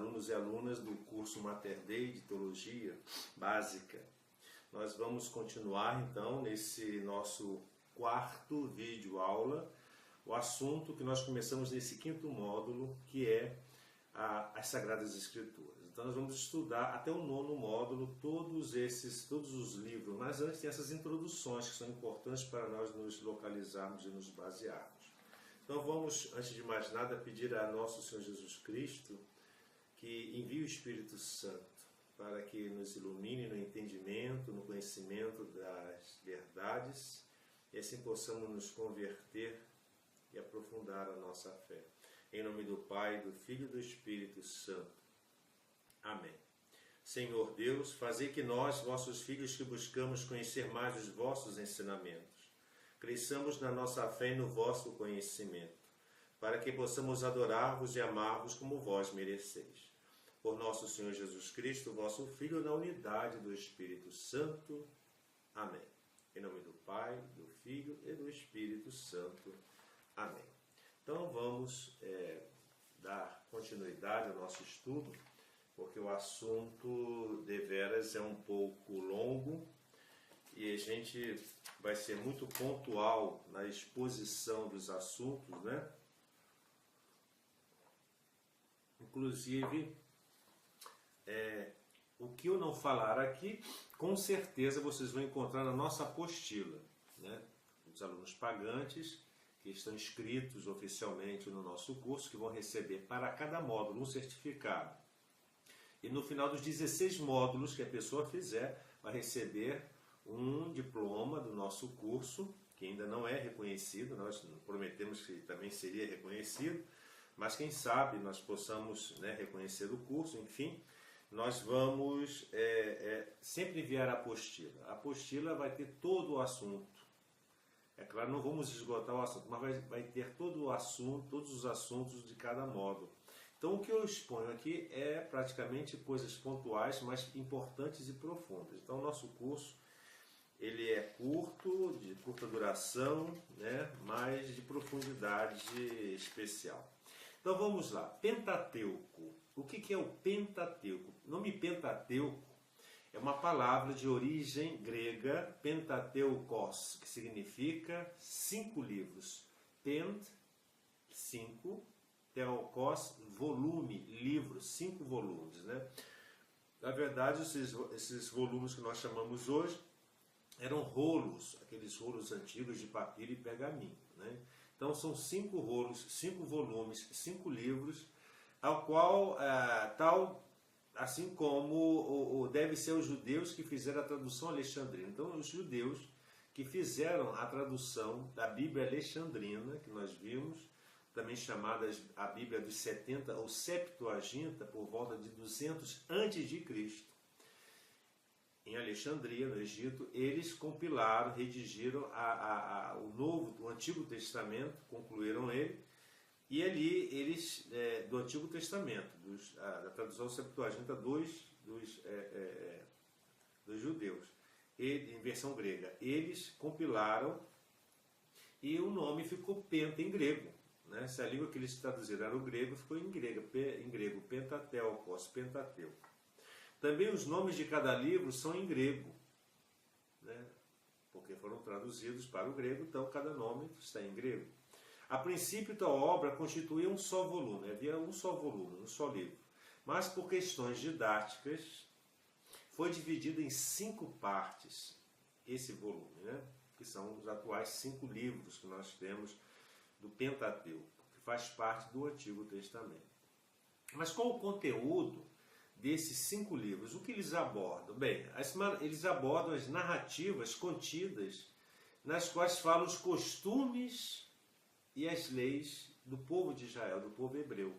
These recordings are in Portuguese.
alunos e alunas do curso Mater Dei de Teologia Básica. Nós vamos continuar então nesse nosso quarto vídeo aula, o assunto que nós começamos nesse quinto módulo, que é as Sagradas Escrituras. Então nós vamos estudar até o nono módulo todos os livros, mas antes tem essas introduções que são importantes para nós nos localizarmos e nos basearmos. Então vamos, antes de mais nada, pedir a nosso Senhor Jesus Cristo que envie o Espírito Santo para que nos ilumine no entendimento, no conhecimento das verdades, e assim possamos nos converter e aprofundar a nossa fé. Em nome do Pai, do Filho e do Espírito Santo. Amém. Senhor Deus, fazei que nós, vossos filhos, que buscamos conhecer mais os vossos ensinamentos, cresçamos na nossa fé e no vosso conhecimento, para que possamos adorar-vos e amar-vos como vós mereceis. Por nosso Senhor Jesus Cristo, vosso Filho, na unidade do Espírito Santo. Amém. Em nome do Pai, do Filho e do Espírito Santo. Amém. Então vamos dar continuidade ao nosso estudo, porque o assunto deveras é um pouco longo e a gente vai ser muito pontual na exposição dos assuntos, né? Inclusive, o que eu não falar aqui, com certeza vocês vão encontrar na nossa apostila, né? Os alunos pagantes que estão inscritos oficialmente no nosso curso, que vão receber para cada módulo um certificado. E no final dos 16 módulos que a pessoa fizer, vai receber um diploma do nosso curso, que ainda não é reconhecido, nós prometemos que também seria reconhecido, mas quem sabe nós possamos, né, reconhecer o curso, enfim, nós vamos sempre enviar a apostila. A apostila vai ter todo o assunto. É claro, não vamos esgotar o assunto, mas vai ter todo o assunto, todos os assuntos de cada módulo. Então o que eu exponho aqui é praticamente coisas pontuais, mas importantes e profundas. Então o nosso curso, ele é curto, de curta duração, né, mas de profundidade especial. Então vamos lá, Pentateuco. O que é o Pentateuco? O nome Pentateuco é uma palavra de origem grega, Pentateukos, que significa 5 livros. Pent, 5, teokos, volume, livro, 5 volumes, né? Na verdade, esses volumes que nós chamamos hoje eram rolos, aqueles rolos antigos de papiro e pergaminho, né? Então são 5 rolos, 5 volumes, 5 livros, ao qual, assim como deve ser os judeus que fizeram a tradução alexandrina. Então, os judeus que fizeram a tradução da Bíblia alexandrina, que nós vimos, também chamada a Bíblia dos 70, ou Septuaginta, por volta de 200 a.C., em Alexandria, no Egito, eles compilaram, redigiram o Antigo Testamento, concluíram ele, e ali eles, do Antigo Testamento, da tradução Septuaginta dos judeus, em versão grega, eles compilaram e o nome ficou Penta em grego, né? Se a língua que eles traduziram era o grego, ficou em grego Pentateukos, Pentateuco. Também os nomes de cada livro são em grego, né? Porque foram traduzidos para o grego, então cada nome está em grego. A princípio, a obra constituía um só volume, havia um só volume, um só livro. Mas por questões didáticas, foi dividido em 5 partes, esse volume, né? Que são os atuais 5 livros que nós temos do Pentateuco, que faz parte do Antigo Testamento. Mas qual o conteúdo desses 5 livros? O que eles abordam? Bem, eles abordam as narrativas contidas, nas quais falam os costumes e as leis do povo de Israel, do povo hebreu,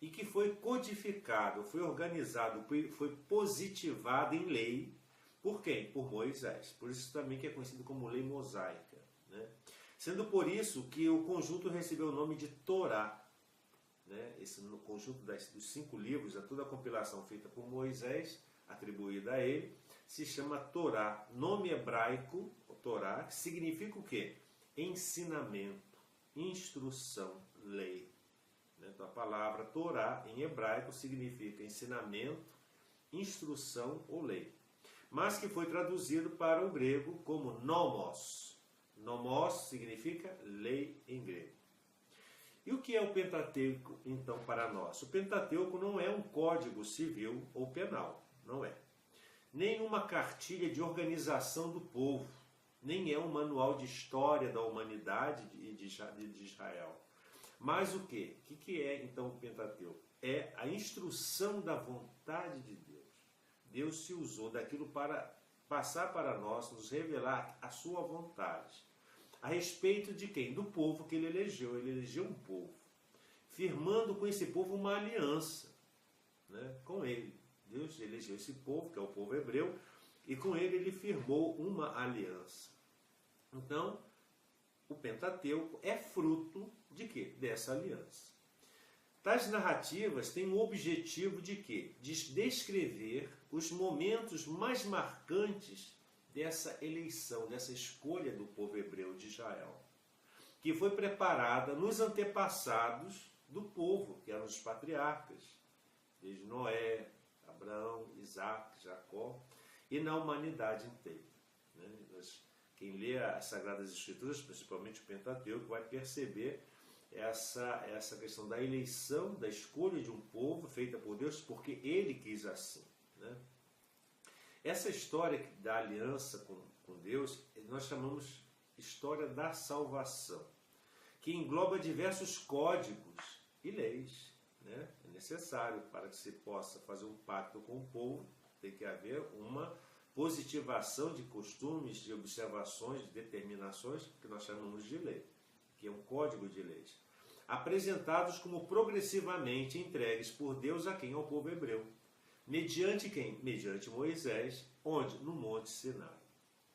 e que foi codificado, foi organizado, foi positivado em lei por quem? Por Moisés. Por isso também que é conhecido como lei mosaica, né? Sendo por isso que o conjunto recebeu o nome de Torá, né? Esse conjunto dos 5 livros, toda a compilação feita por Moisés, atribuída a ele, se chama Torá. Nome hebraico, Torá, que significa o quê? Ensinamento, instrução, lei, Então a palavra Torá em hebraico significa ensinamento, instrução ou lei, mas que foi traduzido para o grego como nomos. Nomos significa lei em grego. E o que é o Pentateuco, então, para nós? O Pentateuco não é um código civil ou penal, não é. Nem uma cartilha de organização do povo, nem é um manual de história da humanidade e de Israel. Mas o quê? O que é, então, o Pentateuco? É a instrução da vontade de Deus. Deus se usou daquilo para passar para nós, nos revelar a sua vontade. A respeito de quem? Do povo que ele elegeu. Ele elegeu um povo, firmando com esse povo uma aliança, né, com ele. Deus elegeu esse povo, que é o povo hebreu, e com ele firmou uma aliança. Então, o Pentateuco é fruto de quê? Dessa aliança. Tais narrativas têm o objetivo de quê? De descrever os momentos mais marcantes dessa eleição, dessa escolha do povo hebreu de Israel, que foi preparada nos antepassados do povo, que eram os patriarcas, desde Noé, Abraão, Isaac, Jacó, e na humanidade inteira. Quem lê as Sagradas Escrituras, principalmente o Pentateuco, vai perceber essa questão da eleição, da escolha de um povo feita por Deus, porque ele quis assim, né? Essa história da aliança com Deus, nós chamamos história da salvação, que engloba diversos códigos e leis, né? É necessário para que se possa fazer um pacto com o povo, tem que haver uma positivação de costumes, de observações, de determinações, que nós chamamos de lei, que é um código de leis, apresentados como progressivamente entregues por Deus a quem? Ao povo hebreu. Mediante quem? Mediante Moisés, onde? No Monte Sinai.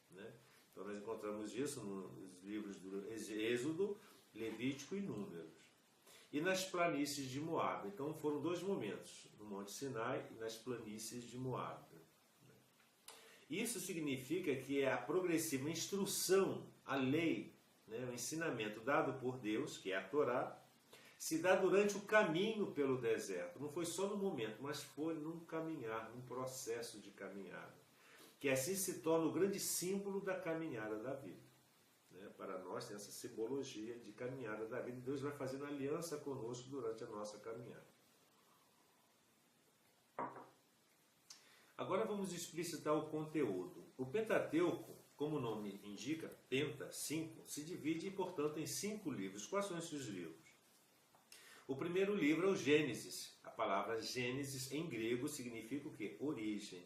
Né? Então nós encontramos isso nos livros do Êxodo, Levítico e Números. E nas planícies de Moabe. Então foram dois momentos, no Monte Sinai e nas planícies de Moabe. Isso significa que é a progressiva instrução, a lei, né, o ensinamento dado por Deus, que é a Torá, se dá durante o caminho pelo deserto. Não foi só no momento, mas foi num caminhar, num processo de caminhada. Que assim se torna o grande símbolo da caminhada da vida. Né? Para nós tem essa simbologia de caminhada da vida. Deus vai fazendo aliança conosco durante a nossa caminhada. Agora vamos explicitar o conteúdo. O Pentateuco, como o nome indica, Penta, 5, se divide, portanto, em 5 livros. Quais são esses livros? O primeiro livro é o Gênesis. A palavra Gênesis em grego significa o quê? Origem.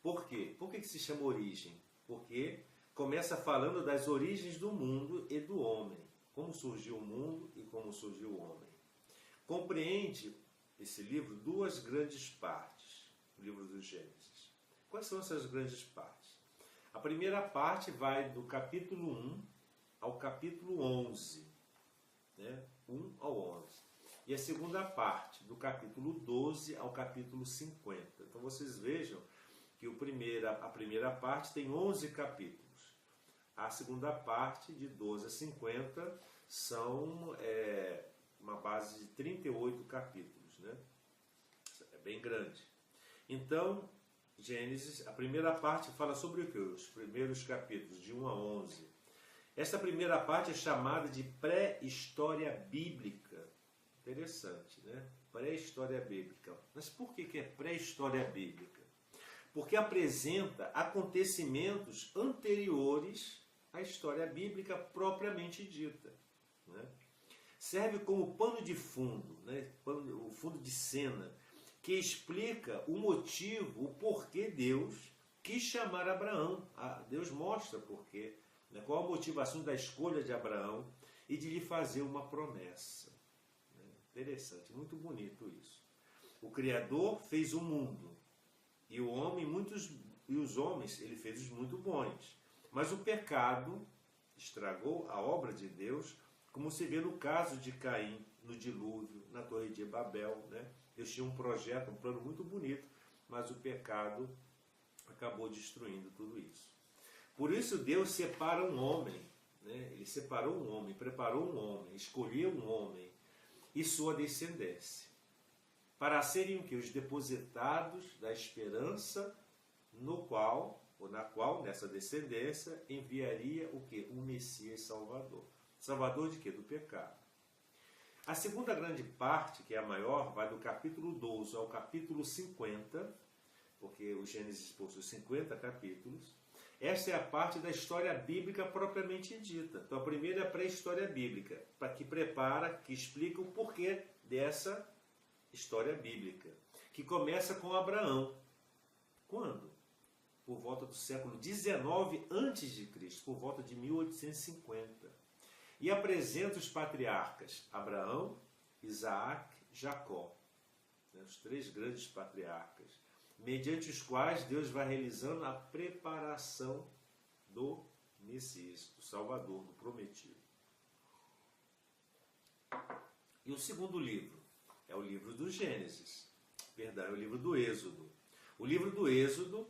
Por quê? Por que se chama origem? Porque começa falando das origens do mundo e do homem. Como surgiu o mundo e como surgiu o homem. Compreende esse livro 2 grandes partes. O livro do Gênesis. Quais são essas grandes partes? A primeira parte vai do capítulo 1 ao capítulo 11. Né? 1 ao 11. E a segunda parte, do capítulo 12 ao capítulo 50. Então vocês vejam que a primeira parte tem 11 capítulos. A segunda parte, de 12 a 50, são uma base de 38 capítulos. Né? É bem grande. Então, Gênesis, a primeira parte fala sobre o que? Os primeiros capítulos, de 1 a 11. Esta primeira parte é chamada de pré-história bíblica. Interessante, né? Pré-história bíblica. Mas por que é pré-história bíblica? Porque apresenta acontecimentos anteriores à história bíblica propriamente dita. Né? Serve como pano de fundo, né? O fundo de cena, que explica o motivo, o porquê Deus quis chamar Abraão. Deus mostra porquê, né? Qual a motivação da escolha de Abraão e de lhe fazer uma promessa. Interessante, muito bonito isso. O Criador fez o mundo e o homem os homens ele fez os muito bons. Mas o pecado estragou a obra de Deus, como se vê no caso de Caim, no dilúvio, na Torre de Babel, né? Deus tinha um projeto, um plano muito bonito, mas o pecado acabou destruindo tudo isso. Por isso Deus separa um homem, né? Ele separou um homem, preparou um homem, escolheu um homem. e sua descendência, para serem o que? Os depositados da esperança no qual, ou na qual, nessa descendência, enviaria o que? Um Messias Salvador. Salvador de quê? Do pecado. A segunda grande parte, que é a maior, vai do capítulo 12 ao capítulo 50, porque o Gênesis possui 50 capítulos. Esta é a parte da história bíblica propriamente dita. Então, a primeira é a pré-história bíblica, para que prepara, que explica o porquê dessa história bíblica, que começa com Abraão. Quando? Por volta do século XIX a.C., por volta de 1850. E apresenta os patriarcas Abraão, Isaac, Jacó, os três grandes patriarcas, mediante os quais Deus vai realizando a preparação do Messias, do Salvador, do prometido. E o segundo livro é o livro do Gênesis, é o livro do Êxodo. O livro do Êxodo,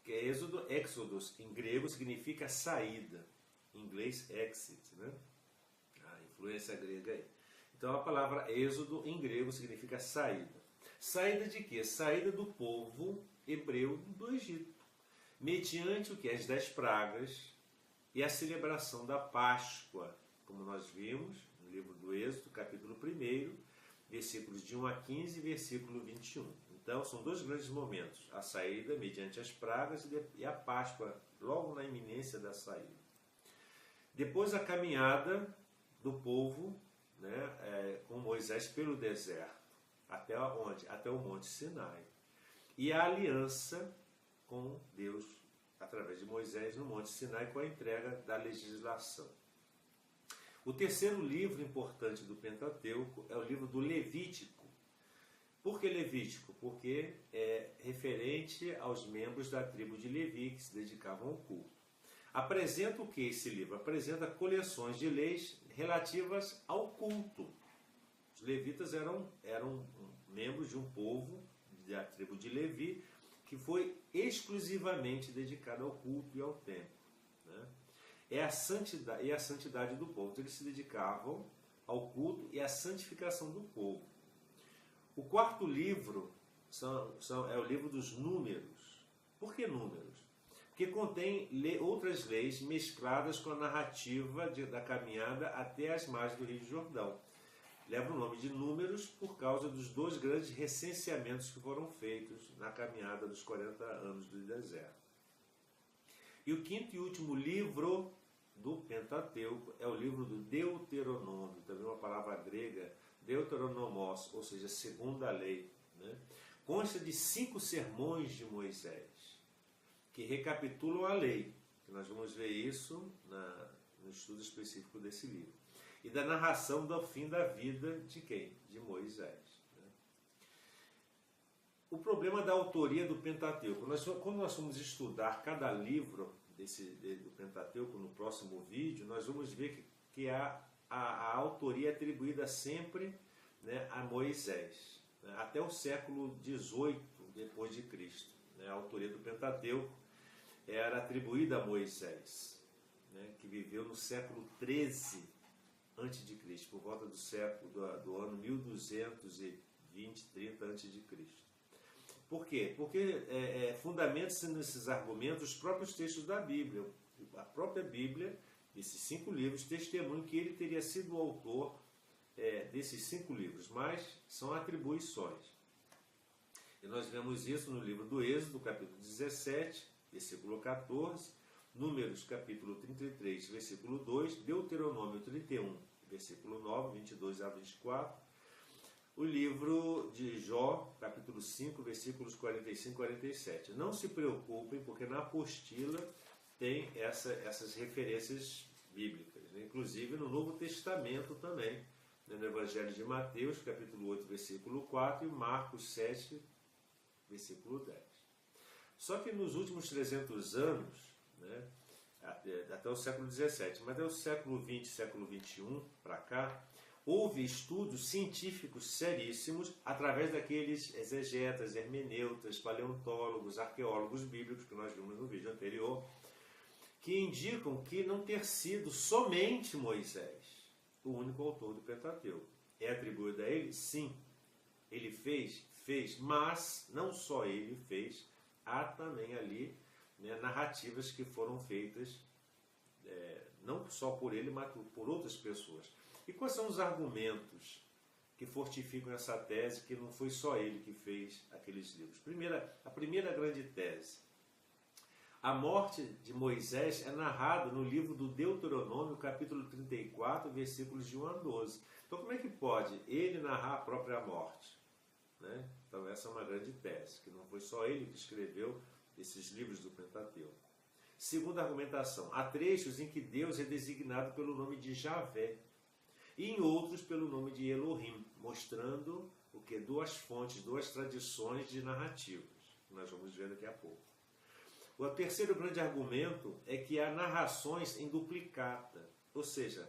que é Êxodo, Exodus, em grego significa saída, em inglês exit, né? A influência grega aí. Então a palavra Êxodo em grego significa saída. Saída de quê? Saída do povo hebreu do Egito, mediante o que? As 10 pragas e a celebração da Páscoa, como nós vimos no livro do Êxodo, capítulo 1, versículos de 1 a 15 e versículo 21. Então, são dois grandes momentos, a saída mediante as pragas e a Páscoa, logo na iminência da saída. Depois, a caminhada do povo, né, com Moisés pelo deserto. Até onde? Até o Monte Sinai. E a aliança com Deus, através de Moisés, no Monte Sinai, com a entrega da legislação. O terceiro livro importante do Pentateuco é o livro do Levítico. Por que Levítico? Porque é referente aos membros da tribo de Levi, que se dedicavam ao culto. Apresenta o que esse livro? Apresenta coleções de leis relativas ao culto. Os levitas eram membros de um povo, da tribo de Levi, que foi exclusivamente dedicado ao culto e ao templo. Né? E a santidade do povo. Então, eles se dedicavam ao culto e à santificação do povo. O quarto livro é o livro dos Números. Por que Números? Porque contém outras leis mescladas com a narrativa da caminhada até as margens do Rio Jordão. Leva o nome de Números por causa dos dois grandes recenseamentos que foram feitos na caminhada dos 40 anos do deserto. E o quinto e último livro do Pentateuco é o livro do Deuteronômio, também uma palavra grega, Deuteronomos, ou seja, segunda lei. Né? Consta de 5 sermões de Moisés, que recapitulam a lei. Nós vamos ver isso no estudo específico desse livro. E da narração do fim da vida de quem? De Moisés. Né? O problema da autoria do Pentateuco. Quando nós vamos estudar cada livro do Pentateuco no próximo vídeo, nós vamos ver que a autoria é atribuída sempre, né, a Moisés, né, até o século XVIII depois de Cristo. Né, a autoria do Pentateuco era atribuída a Moisés, né, que viveu no século XIII antes de Cristo, por volta do ano 1220, 30 antes de Cristo. Por quê? Porque fundamentam-se nesses argumentos os próprios textos da Bíblia. A própria Bíblia, esses 5 livros, testemunham que ele teria sido o autor desses 5 livros, mas são atribuições. E nós vemos isso no livro do Êxodo, capítulo 17, versículo 14, Números, capítulo 33, versículo 2, Deuteronômio 31, versículo 9, 22 a 24, o livro de Jó, capítulo 5, versículos 45 e 47. Não se preocupem, porque na apostila tem essas referências bíblicas, né? Inclusive no Novo Testamento também, né? No Evangelho de Mateus, capítulo 8, versículo 4, e Marcos 7, versículo 10. Só que nos últimos 300 anos, né, até o século XVII, mas até o século XX, século XXI para cá, houve estudos científicos seríssimos através daqueles exegetas, hermeneutas, paleontólogos, arqueólogos bíblicos que nós vimos no vídeo anterior, que indicam que não ter sido somente Moisés o único autor do Pentateuco. é atribuído a ele? Sim, ele fez, mas não só ele fez, há também ali, né, narrativas que foram feitas, não só por ele, mas por outras pessoas. E quais são os argumentos que fortificam essa tese que não foi só ele que fez aqueles livros? A primeira grande tese: a morte de Moisés é narrada no livro do Deuteronômio, capítulo 34, versículos de 1 a 12. Então, como é que pode ele narrar a própria morte? Né? Então, essa é uma grande tese, que não foi só ele que escreveu esses livros do Pentateuco. Segunda argumentação: há trechos em que Deus é designado pelo nome de Javé e em outros pelo nome de Elohim, mostrando o que? Duas fontes, duas tradições de narrativas, que nós vamos ver daqui a pouco. O terceiro grande argumento é que há narrações em duplicata, ou seja,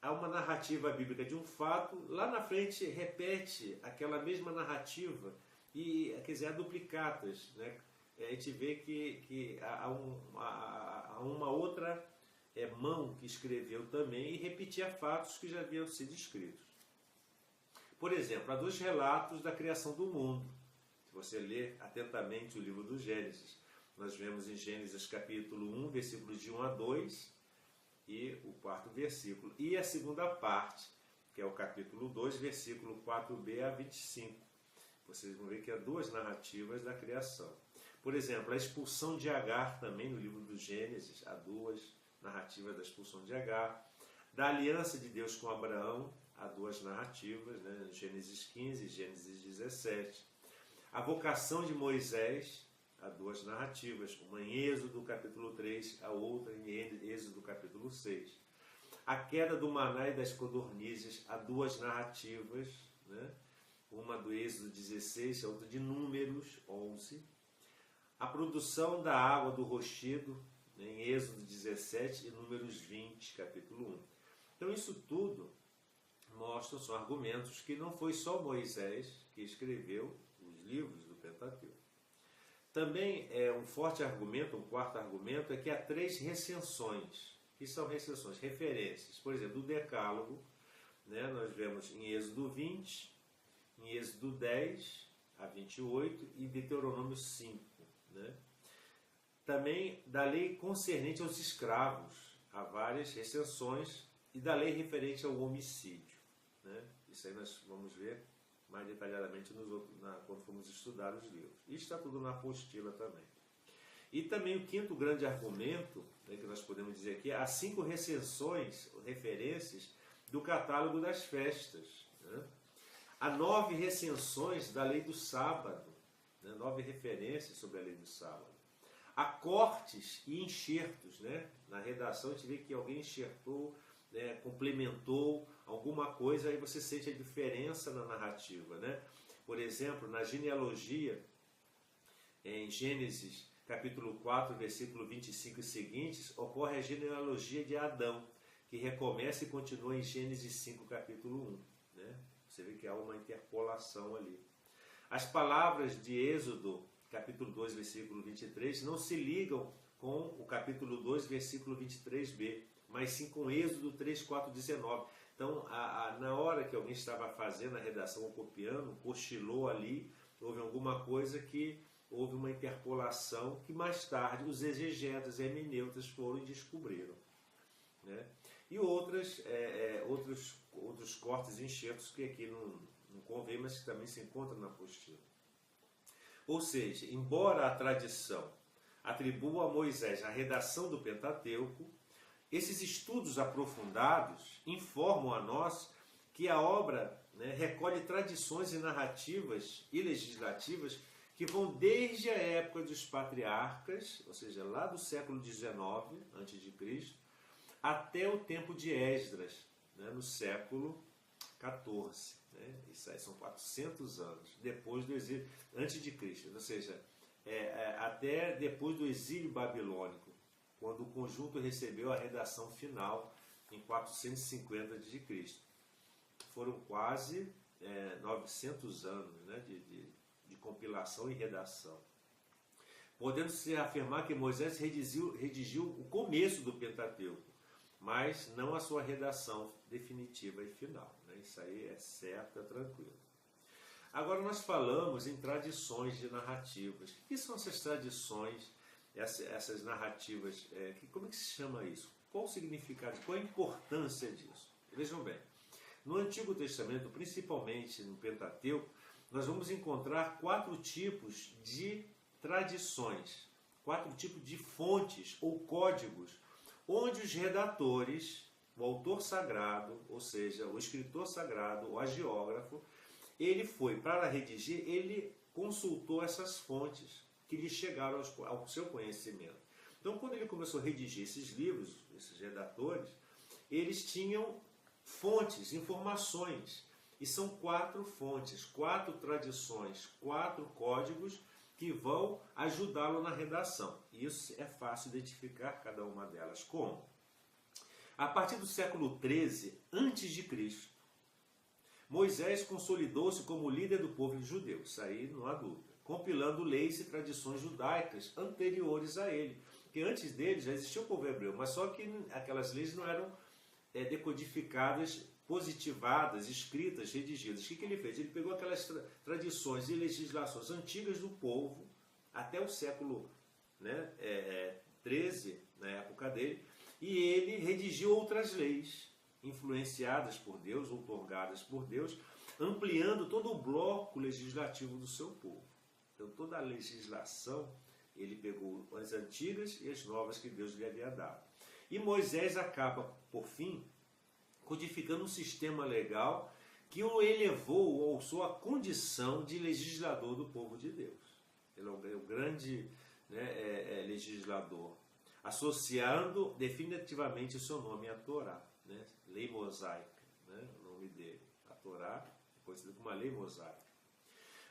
há uma narrativa bíblica de um fato, lá na frente repete aquela mesma narrativa, e quer dizer, há duplicatas, né? A gente vê que há uma outra mão que escreveu também e repetia fatos que já haviam sido escritos. Por exemplo, há 2 relatos da criação do mundo. Se você ler atentamente o livro do Gênesis, nós vemos em Gênesis capítulo 1, versículos de 1 a 2, e o 4º versículo. E a segunda parte, que é o capítulo 2, versículo 4b a 25. Vocês vão ver que há 2 narrativas da criação. Por exemplo, a expulsão de Agar, também no livro do Gênesis, há 2 narrativas da expulsão de Agar. Da aliança de Deus com Abraão, há 2 narrativas, né? Gênesis 15 e Gênesis 17. A vocação de Moisés, há 2 narrativas, uma em Êxodo capítulo 3, a outra em Êxodo capítulo 6. A queda do maná e das codornizes, há 2 narrativas, né? Uma do Êxodo 16, a outra de Números 11. A produção da água do rochedo, né, em Êxodo 17 e Números 20, capítulo 1. Então isso tudo são argumentos que não foi só Moisés que escreveu os livros do Pentateuco. Também um forte argumento, um quarto argumento, é que há 3 recensões. Que são recensões? Referências. Por exemplo, do Decálogo, né, nós vemos em Êxodo 20, em Êxodo 10 a 28 e Deuteronômio 5. Né? Também da lei concernente aos escravos, há várias recensões, e da lei referente ao homicídio. Né? Isso aí nós vamos ver mais detalhadamente quando formos estudar os livros. Isso está tudo na apostila também. E também o 5º grande argumento, né, que nós podemos dizer aqui, há 5 recensões, referências, do catálogo das festas. Né? Há 9 recensões da lei do sábado, né? 9 referências sobre a lei do sábado. Há cortes e enxertos. Né? Na redação a gente vê que alguém enxertou, né, complementou alguma coisa, aí você sente a diferença na narrativa. Né? Por exemplo, na genealogia, em Gênesis capítulo 4, versículo 25 e seguintes, ocorre a genealogia de Adão, que recomeça e continua em Gênesis 5, capítulo 1. Né? Você vê que há uma interpolação ali. As palavras de Êxodo, capítulo 2, versículo 23, não se ligam com o capítulo 2, versículo 23b, mas sim com Êxodo 3, 4, 19. Então, na hora que alguém estava fazendo a redação ou copiando, cochilou ali, houve alguma coisa que houve uma interpolação que mais tarde os exegetas e hermeneutas foram e descobriram. Né? E outros cortes e enxertos que aqui não convém, mas que também se encontram na apostila. Ou seja, embora a tradição atribua a Moisés a redação do Pentateuco, esses estudos aprofundados informam a nós que a obra, né, recolhe tradições e narrativas e legislativas que vão desde a época dos patriarcas, ou seja, lá do século XIX a.C., até o tempo de Esdras, né, no século XIV. Né? Isso aí são 400 anos depois do exílio, antes de Cristo, ou seja, até depois do exílio babilônico, quando o conjunto recebeu a redação final em 450 a.C. Foram quase 900 anos, né, de compilação e redação. Podendo-se afirmar que Moisés redigiu o começo do Pentateuco, mas não a sua redação definitiva e final. Né? né? Isso aí é certo, é tranquilo. Agora nós falamos em tradições de narrativas. O que são essas tradições, essas narrativas? Como é que se chama isso? Qual o significado, qual a importância disso? Vejam bem, no Antigo Testamento, principalmente no Pentateuco, nós vamos encontrar 4 tipos de tradições, 4 tipos de fontes ou códigos, onde os redatores, o autor sagrado, ou seja, o escritor sagrado, o agiógrafo, ele foi, para redigir, ele consultou essas fontes que lhe chegaram ao seu conhecimento. Então, quando ele começou a redigir esses livros, esses redatores, eles tinham fontes, informações. E são 4 fontes, 4 tradições, 4 códigos que vão ajudá-lo na redação. E isso é fácil identificar cada uma delas. Como? A partir do século XIII a.C., Moisés consolidou-se como líder do povo judeu, isso aí não há dúvida, compilando leis e tradições judaicas anteriores a ele. Porque antes dele já existia o povo hebreu, mas só que aquelas leis não eram decodificadas, positivadas, escritas, redigidas. O que ele fez? Ele pegou aquelas tradições e legislações antigas do povo, até o século XIII, na época dele, e ele redigiu outras leis, influenciadas por Deus, outorgadas por Deus, ampliando todo o bloco legislativo do seu povo. Então toda a legislação, ele pegou as antigas e as novas que Deus lhe havia dado. E Moisés acaba, por fim, codificando um sistema legal que o elevou à sua condição de legislador do povo de Deus. Ele é o grande legislador, associando definitivamente o seu nome à Torá. Lei mosaica, o nome dele. A Torá é conhecida como a lei mosaica.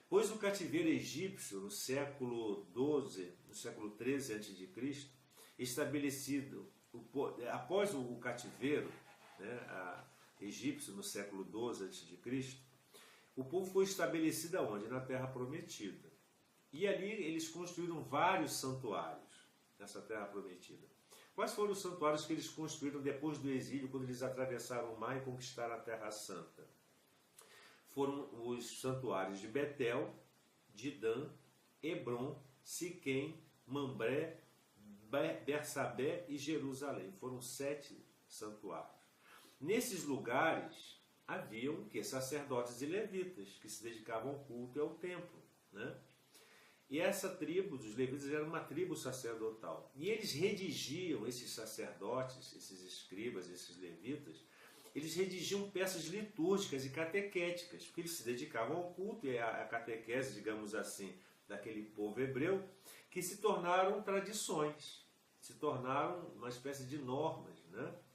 Pois o cativeiro egípcio, no século XII, no século XIII a.C., estabelecido, após o cativeiro egípcio, no século XII a.C., o povo foi estabelecido aonde? Na Terra Prometida. E ali eles construíram vários santuários nessa Terra Prometida. Quais foram os santuários que eles construíram depois do exílio, quando eles atravessaram o mar e conquistaram a Terra Santa? Foram os santuários de Betel, de Dan, Hebron, Siquém, Mambré, Bersabé e Jerusalém. Foram 7 santuários. Nesses lugares haviam sacerdotes e levitas que se dedicavam ao culto e ao templo, E essa tribo dos levitas era uma tribo sacerdotal. E eles redigiam, esses sacerdotes, esses escribas, esses levitas, eles redigiam peças litúrgicas e catequéticas, porque eles se dedicavam ao culto e à catequese, digamos assim, daquele povo hebreu, que se tornaram tradições, se tornaram uma espécie de normas,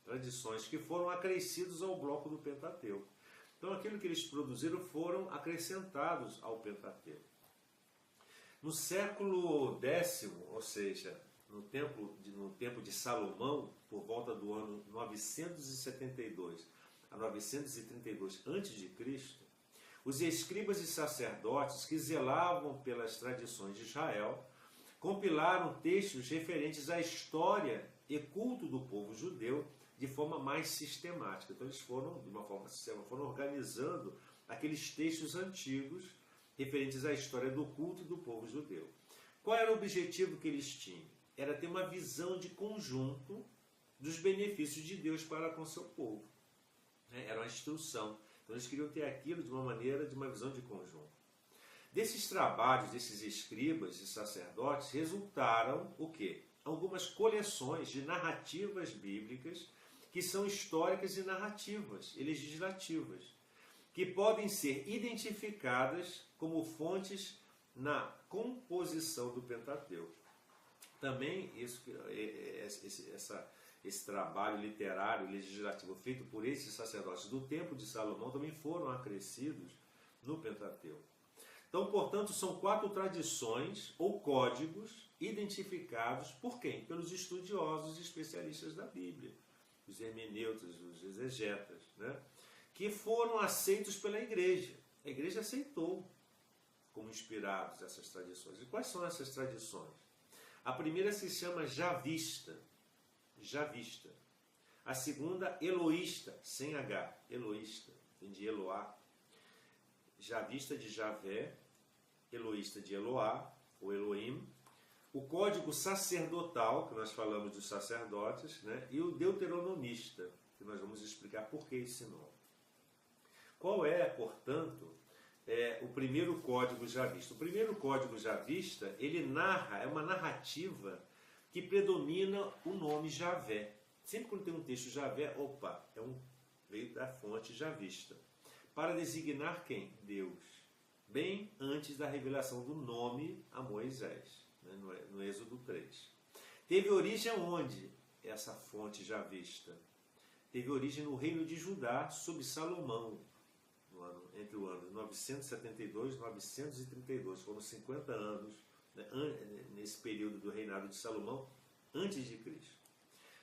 tradições que foram acrescidos ao bloco do Pentateuco. Então aquilo que eles produziram foram acrescentados ao Pentateuco. No século X, ou seja, no tempo de Salomão, por volta do ano 972 a 932 a.C., os escribas e sacerdotes que zelavam pelas tradições de Israel compilaram textos referentes à história e culto do povo judeu de forma mais sistemática. Então eles foram, de uma forma sistemática, foram organizando aqueles textos antigos referentes à história do culto e do povo judeu. Qual era o objetivo que eles tinham? Era ter uma visão de conjunto dos benefícios de Deus para com seu povo. Era uma instrução. Então eles queriam ter aquilo de uma visão de conjunto. Desses trabalhos, desses escribas e sacerdotes, resultaram o quê? Algumas coleções de narrativas bíblicas que são históricas e narrativas e legislativas, que podem ser identificadas como fontes na composição do Pentateuco. Também esse trabalho literário e legislativo feito por esses sacerdotes do tempo de Salomão também foram acrescidos no Pentateuco. Então, portanto, são 4 tradições ou códigos identificados por quem? Pelos estudiosos e especialistas da Bíblia, os hermeneutas, os exegetas, que foram aceitos pela igreja. A igreja aceitou como inspirados essas tradições. E quais são essas tradições? A primeira se chama javista. A segunda, eloísta, sem H, eloísta. de Eloá, javista de Javé, eloísta de Eloá, ou Elohim, o código sacerdotal, que nós falamos dos sacerdotes, né? E o deuteronomista, que nós vamos explicar por que esse nome. Qual é, portanto, o primeiro código javista? O primeiro código javista, ele narra, é uma narrativa que predomina o nome Javé. Sempre quando tem um texto Javé, opa, veio da fonte javista. Para designar quem? Deus. Bem antes da revelação do nome a Moisés, né, no Êxodo 3. Teve origem onde essa fonte javista? Teve origem no reino de Judá, sob Salomão, entre o ano 972 e 932. Foram 50 anos, né, nesse período do reinado de Salomão, antes de Cristo.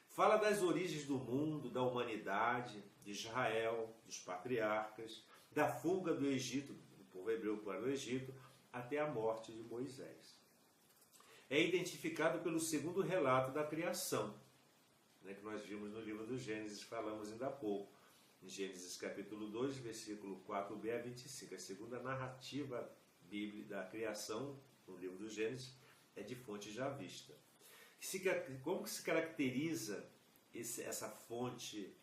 Fala das origens do mundo, da humanidade, de Israel, dos patriarcas, da fuga do Egito, do povo hebreu para o Egito, até a morte de Moisés. É identificado pelo segundo relato da criação, né, que nós vimos no livro do Gênesis, falamos ainda há pouco. Em Gênesis capítulo 2, versículo 4b a 25. A segunda narrativa bíblica da criação, no livro do Gênesis, é de fonte javista. Como que se caracteriza essa fonte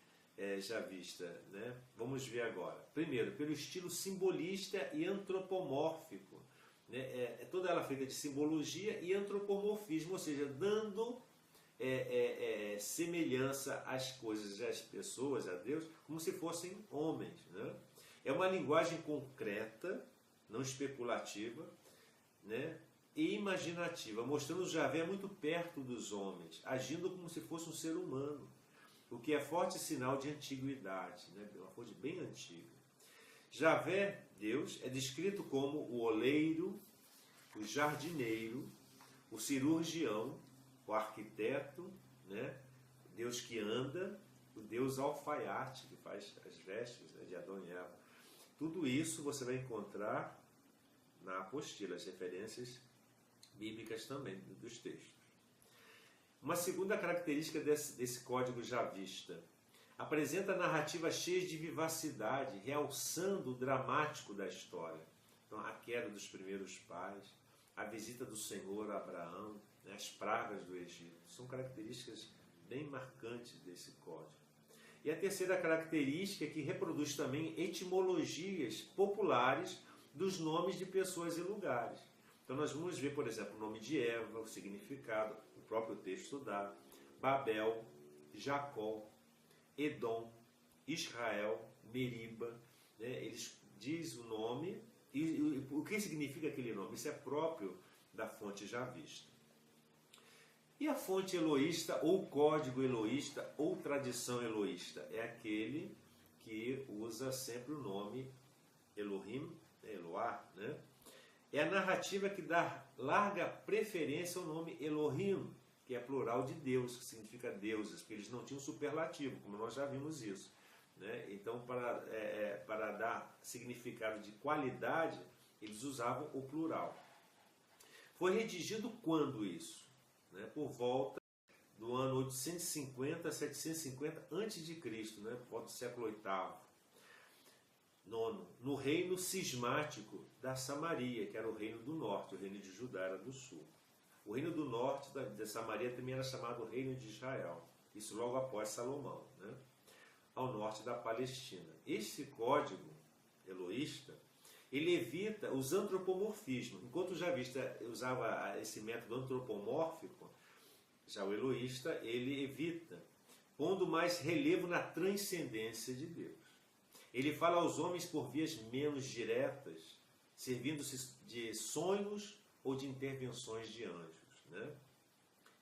javista, né? Vamos ver agora. Primeiro, pelo estilo simbolista e antropomórfico, né? Toda ela feita de simbologia e antropomorfismo, ou seja, dando semelhança às coisas, às pessoas, a Deus, como se fossem homens, né? É uma linguagem concreta, não especulativa, né? E imaginativa, mostrando Javé muito perto dos homens, agindo como se fosse um ser humano, o que é forte sinal de antiguidade, né? Uma fonte bem antiga. Javé, Deus, é descrito como o oleiro, o jardineiro, o cirurgião, o arquiteto, né? Deus que anda, o Deus alfaiate, que faz as vestes, né, de Adão e Eva. Tudo isso você vai encontrar na apostila, as referências bíblicas também, dos textos. Uma segunda característica desse código javista: apresenta narrativas cheias de vivacidade, realçando o dramático da história. Então, a queda dos primeiros pais, a visita do Senhor a Abraão, né, as pragas do Egito, são características bem marcantes desse código. E a terceira característica é que reproduz também etimologias populares dos nomes de pessoas e lugares. Então nós vamos ver, por exemplo, o nome de Eva, o significado, o próprio texto dá, Babel, Jacó, Edom, Israel, Meriba, né? Eles dizem o nome e o que significa aquele nome. Isso é próprio da fonte javista. E a fonte eloísta, ou código eloísta, ou tradição eloísta, é aquele que usa sempre o nome Elohim, Eloá, né? É a narrativa que dá larga preferência ao nome Elohim, que é plural de Deus, que significa deuses, porque eles não tinham superlativo, como nós já vimos isso, né? Então, para dar significado de qualidade, eles usavam o plural. Foi redigido quando isso? Né? Por volta do ano 850 a 750 a.C., né? Por volta do século VIII. No reino cismático da Samaria, que era o reino do norte, o reino de Judá era do sul. O reino do norte da Samaria também era chamado reino de Israel, isso logo após Salomão, né? Ao norte da Palestina. Este código eloísta, ele evita os antropomorfismos. Enquanto o javista usava esse método antropomórfico, já o eloísta, ele evita, pondo mais relevo na transcendência de Deus. Ele fala aos homens por vias menos diretas, servindo-se de sonhos ou de intervenções de anjos, né?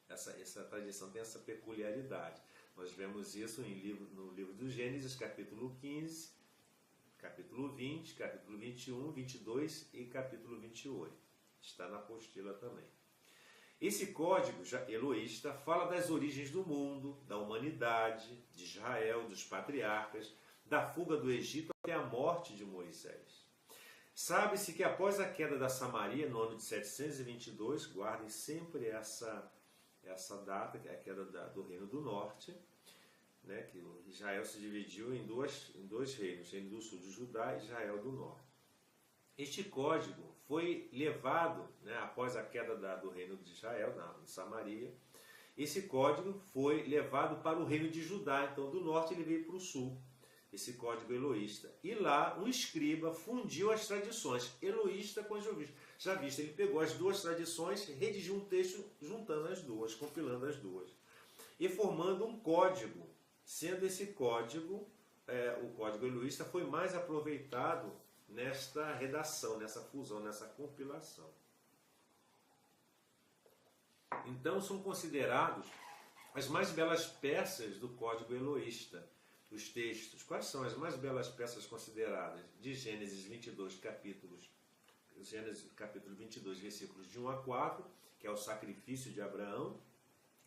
Essa tradição tem essa peculiaridade. Nós vemos isso no livro do Gênesis, capítulo 15, capítulo 20, capítulo 21, 22 e capítulo 28. Está na apostila também. Esse código eloísta fala das origens do mundo, da humanidade, de Israel, dos patriarcas, da fuga do Egito até a morte de Moisés. Sabe-se que após a queda da Samaria, no ano de 722, guardem sempre essa data, que é a queda do Reino do Norte, né, que Israel se dividiu em dois reinos, Reino do Sul de Judá e Israel do Norte. Este código foi levado, né, após a queda do reino de Israel, de Samaria, esse código foi levado para o reino de Judá, então do norte ele veio para o sul, esse código eloísta. E lá um escriba fundiu as tradições, eloísta com javista. Ele pegou as duas tradições, redigiu um texto juntando as duas, compilando as duas, e formando um código, sendo esse código, o código eloísta, foi mais aproveitado nesta redação, nessa fusão, nessa compilação. Então são considerados as mais belas peças do código eloísta, os textos. Quais são as mais belas peças consideradas? De Gênesis 22, Gênesis capítulo 22, versículos de 1 a 4, que é o sacrifício de Abraão,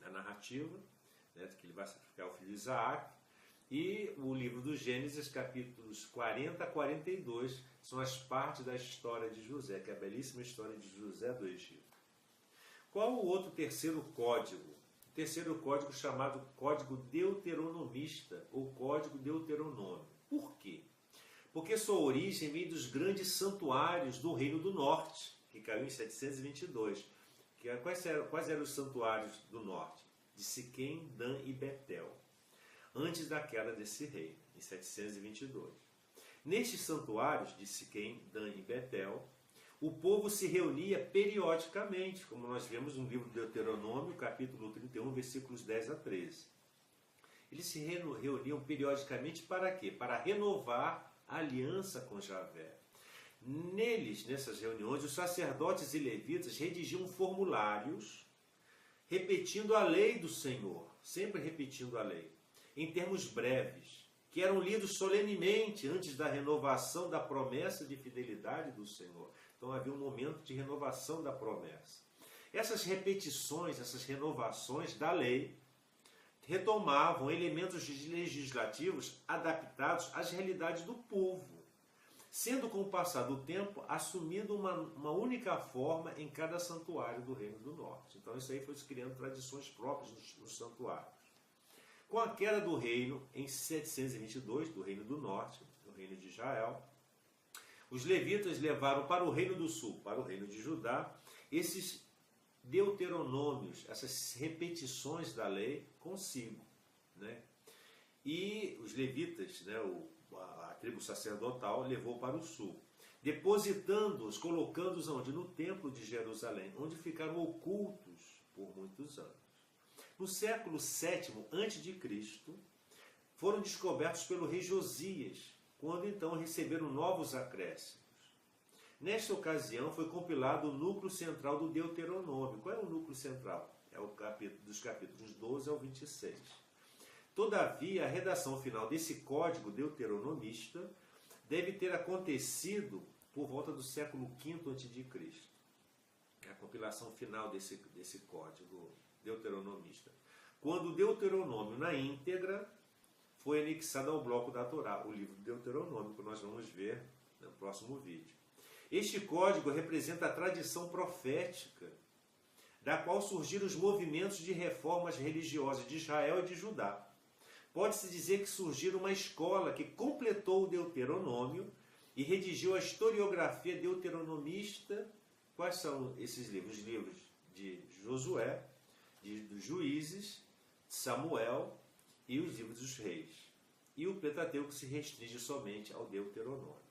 a narrativa, né, que ele vai sacrificar o filho de Isaac. E o livro do Gênesis, capítulos 40 a 42, são as partes da história de José, que é a belíssima história de José do Egito. Qual o outro terceiro código? O terceiro código chamado Código Deuteronomista, ou Código Deuteronômio. Por quê? Porque sua origem vem dos grandes santuários do Reino do Norte, que caiu em 722. Quais eram os santuários do norte? De Siquém, Dan e Betel, antes da queda desse reino, em 722. Nestes santuários de Siquém, Dan e Betel, o povo se reunia periodicamente, como nós vemos no livro de Deuteronômio, capítulo 31, versículos 10 a 13. Eles se reuniam periodicamente para quê? Para renovar a aliança com Javé. Nessas reuniões, os sacerdotes e levitas redigiam formulários repetindo a lei do Senhor, sempre repetindo a lei, em termos breves, que eram lidos solenemente antes da renovação da promessa de fidelidade do Senhor. Então havia um momento de renovação da promessa. Essas repetições, essas renovações da lei, retomavam elementos legislativos adaptados às realidades do povo, sendo com o passar do tempo assumindo uma única forma em cada santuário do Reino do Norte. Então isso aí foi se criando tradições próprias nos santuários. Com a queda do reino em 722, do Reino do Norte, do Reino de Israel, os levitas levaram para o Reino do Sul, para o Reino de Judá, esses deuteronômios, essas repetições da lei consigo, né? E os levitas, né, a tribo sacerdotal, levou para o sul, depositando-os, colocando-os onde? No templo de Jerusalém, onde ficaram ocultos por muitos anos. No século VII a.C., foram descobertos pelo rei Josias, quando então receberam novos acréscimos. Nesta ocasião foi compilado o núcleo central do Deuteronômio. Qual é o núcleo central? É o dos capítulos 12 ao 26. Todavia, a redação final desse código deuteronomista deve ter acontecido por volta do século V a.C. A compilação final desse código deuteronomista. Quando o Deuteronômio na íntegra foi anexado ao bloco da Torá, o livro do Deuteronômio, que nós vamos ver no próximo vídeo. Este código representa a tradição profética, da qual surgiram os movimentos de reformas religiosas de Israel e de Judá. Pode-se dizer que surgiu uma escola que completou o Deuteronômio e redigiu a historiografia deuteronomista. Quais são esses livros? Os livros de Josué, dos Juízes, Samuel e os livros dos Reis. E o Pentateuco se restringe somente ao Deuteronômio.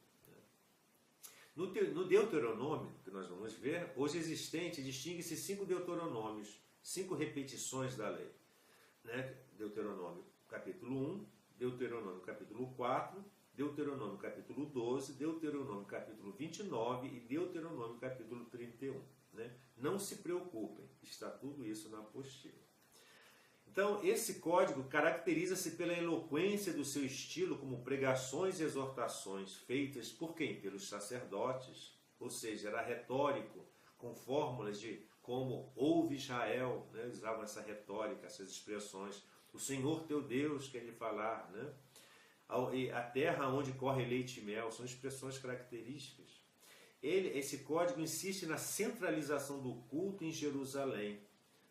No Deuteronômio, que nós vamos ver, hoje existente, distingue-se 5 Deuteronômios, 5 repetições da lei. Né? Deuteronômio capítulo 1, Deuteronômio capítulo 4, Deuteronômio capítulo 12, Deuteronômio capítulo 29 e Deuteronômio capítulo 31. Né? Não se preocupem, está tudo isso na apostila. Então, esse código caracteriza-se pela eloquência do seu estilo, como pregações e exortações feitas por quem? Pelos sacerdotes, ou seja, era retórico, com fórmulas de como ouve Israel, né? Usavam essa retórica, essas expressões. O Senhor teu Deus quer lhe falar, né? A terra onde corre leite e mel, são expressões características. Esse código insiste na centralização do culto em Jerusalém,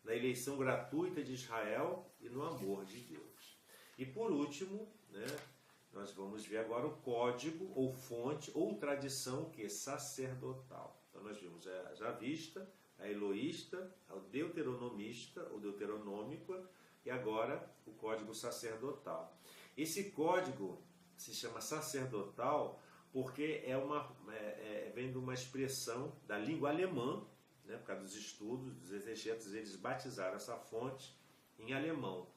na eleição gratuita de Israel e no amor de Deus. E por último, né, nós vamos ver agora o código, ou fonte, ou tradição, que é sacerdotal. Então nós vimos a javista, a eloísta, o deuteronomista, ou deuteronômica, e agora o código sacerdotal. Esse código se chama sacerdotal porque vem de uma expressão da língua alemã, né, por causa dos estudos dos exegetas, eles batizaram essa fonte em alemão.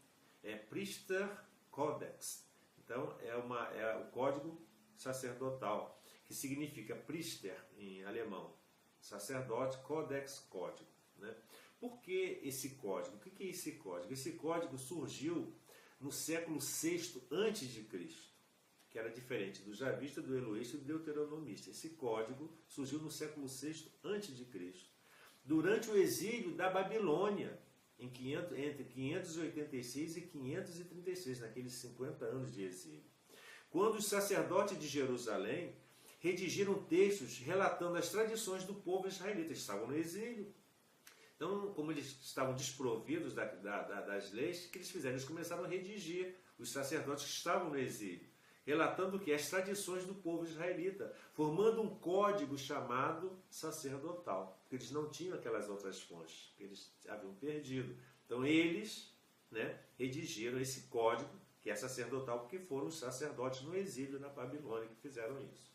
É Priesterkodex. Então é o código sacerdotal, que significa Priester em alemão, sacerdote, codex, código. Né? Por que esse código? O que é esse código? Esse código surgiu no século VI a.C., que era diferente do javista, do eloísta e do deuteronomista. Esse código surgiu no século VI a.C., durante o exílio da Babilônia, entre 586 e 536, naqueles 50 anos de exílio. Quando os sacerdotes de Jerusalém redigiram textos relatando as tradições do povo israelita. Eles estavam no exílio. Então, como eles estavam desprovidos das leis, o que eles fizeram? Eles começaram a redigir, os sacerdotes que estavam no exílio, relatando o que? As tradições do povo israelita, formando um código chamado sacerdotal, porque eles não tinham aquelas outras fontes, que eles haviam perdido. Então, eles, né, redigiram esse código, que é sacerdotal, porque foram os sacerdotes no exílio na Babilônia que fizeram isso.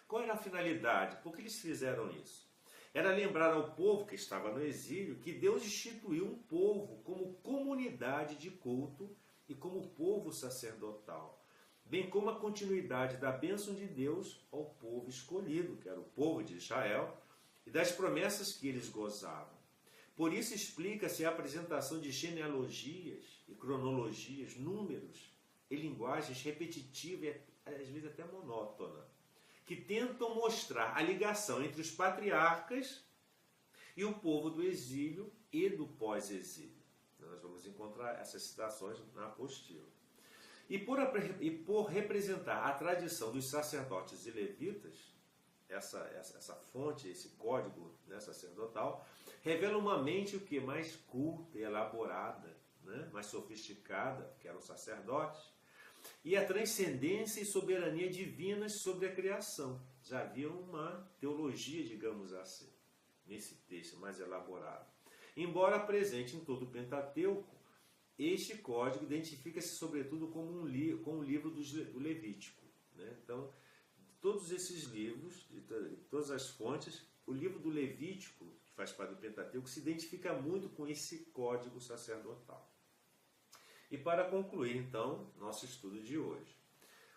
Qual era a finalidade? Por que eles fizeram isso? Era lembrar ao povo que estava no exílio que Deus instituiu um povo como comunidade de culto e como povo sacerdotal, bem como a continuidade da bênção de Deus ao povo escolhido, que era o povo de Israel, e das promessas que eles gozavam. Por isso explica-se a apresentação de genealogias e cronologias, números e linguagens repetitiva e às vezes até monótona, que tentam mostrar a ligação entre os patriarcas e o povo do exílio e do pós-exílio. Nós vamos encontrar essas citações na apostila. E por representar a tradição dos sacerdotes e levitas, essa fonte, esse código, né, sacerdotal, revela uma mente o que mais culta e elaborada, né, mais sofisticada, que eram os sacerdotes, e a transcendência e soberania divinas sobre a criação. Já havia uma teologia, digamos assim, nesse texto mais elaborado. Embora presente em todo o Pentateuco, este código identifica-se sobretudo como com o livro do Levítico. Né? Então, de todos esses livros, de todas as fontes, o livro do Levítico, que faz parte do Pentateuco, se identifica muito com esse código sacerdotal. E para concluir, então, nosso estudo de hoje.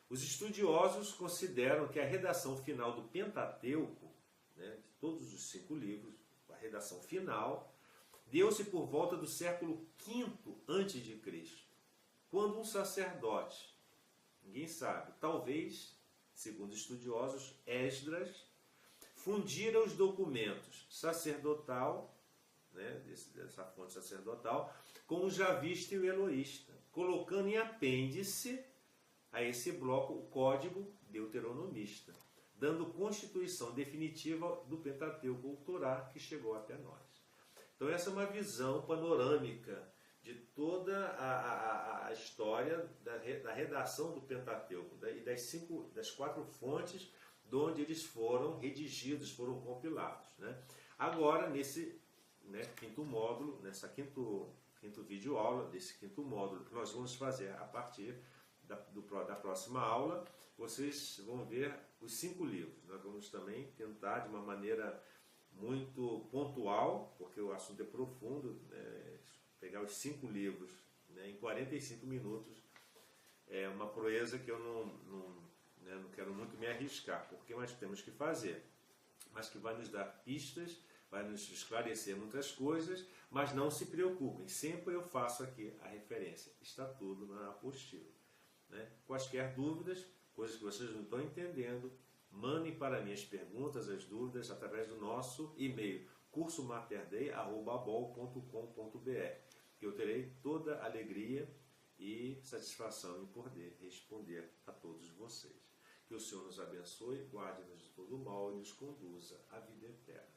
Os estudiosos consideram que a redação final do Pentateuco, né, de todos os 5 livros, a redação final, deu-se por volta do século V a.C., quando um sacerdote, ninguém sabe, talvez, segundo estudiosos, Esdras, fundira os documentos sacerdotal, né, dessa fonte sacerdotal, com o javista e o eloísta, colocando em apêndice a esse bloco o código deuteronomista, dando constituição definitiva do Pentateuco, o Torá, que chegou até nós. Então essa é uma visão panorâmica de toda a história da redação do Pentateuco e das 4 fontes de onde eles foram redigidos, foram compilados. Né? Agora, nesse quinto módulo, nessa quinto vídeo aula, desse quinto módulo que nós vamos fazer a partir da próxima aula, vocês vão ver os 5 livros. Nós vamos também tentar, de uma maneira muito pontual, porque o assunto é profundo, né, pegar os 5 livros, né, em 45 minutos é uma proeza que eu não quero muito me arriscar, porque nós temos que fazer, mas que vai nos dar pistas, vai nos esclarecer muitas coisas, mas não se preocupem, sempre eu faço aqui a referência, está tudo na apostila. Né? Quaisquer dúvidas, coisas que vocês não estão entendendo, mandem para mim as perguntas, as dúvidas, através do nosso e-mail, cursomaterday@abol.com.br, que eu terei toda a alegria e satisfação em poder responder a todos vocês. Que o Senhor nos abençoe, guarde-nos de todo mal e nos conduza à vida eterna.